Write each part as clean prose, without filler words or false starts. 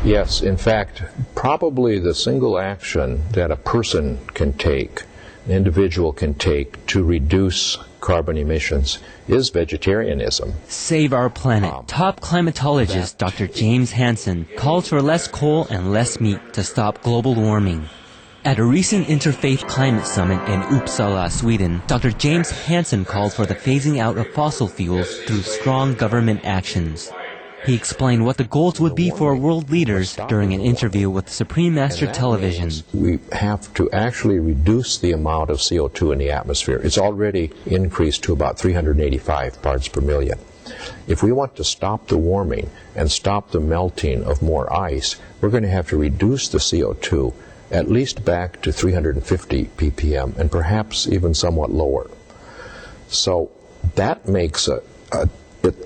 Yes, in fact, probably the single action that a person can take, an individual can take to reduce carbon emissions is vegetarianism. Save Our Planet. Top climatologist Dr. James-Hansen calls for less coal and less meat to stop global warming. At a recent interfaith climate summit in Uppsala, Sweden, Dr. James-Hansen called for the phasing out of fossil fuels through strong government actions. He explained what the goals would be for world leaders during an interview with Supreme Master Television. We have to actually reduce the amount of CO2 in the atmosphere. It's already increased to about 385 parts per million. If we want to stop the warming and stop the melting of more ice, we're going to have to reduce the CO2 at least back to 350 ppm and perhaps even somewhat lower. So that makes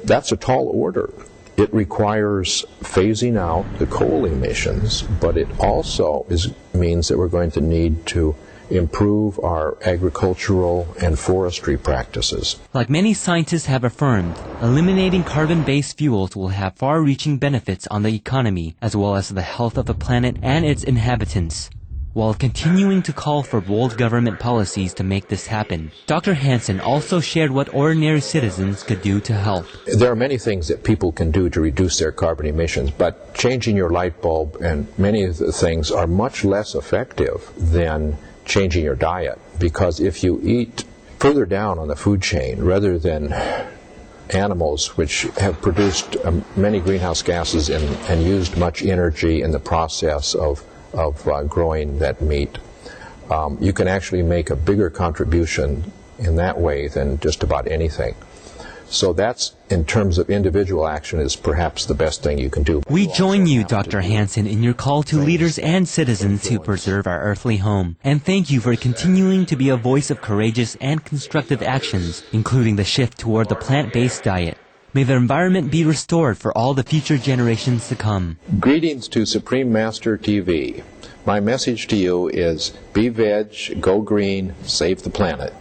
that's a tall order. It requires phasing out the coal emissions, but it also means that we're going to need to improve our agricultural and forestry practices. Like many scientists have affirmed, eliminating carbon-based fuels will have far-reaching benefits on the economy as well as the health of the planet and its inhabitants. While continuing to call for bold government policies to make this happen, Dr. Hansen also shared what ordinary citizens could do to help. There are many things that people can do to reduce their carbon emissions, but changing your light bulb and many of the things are much less effective than changing your diet, because if you eat further down on the food chain rather than animals which have produced many greenhouse gases and used much energy in the process of growing that meat, you can actually make a bigger contribution in that way than just about anything. So that's, in terms of individual action, is perhaps the best thing you can do. We join you, Dr. Hansen, in your call to leaders and citizens to preserve our earthly home. And thank you for continuing to be a voice of courageous and constructive actions, including the shift toward the plant-based diet. May the environment be restored for all the future generations to come. Greetings to Supreme Master TV. My message to you is be veg, go green, save the planet.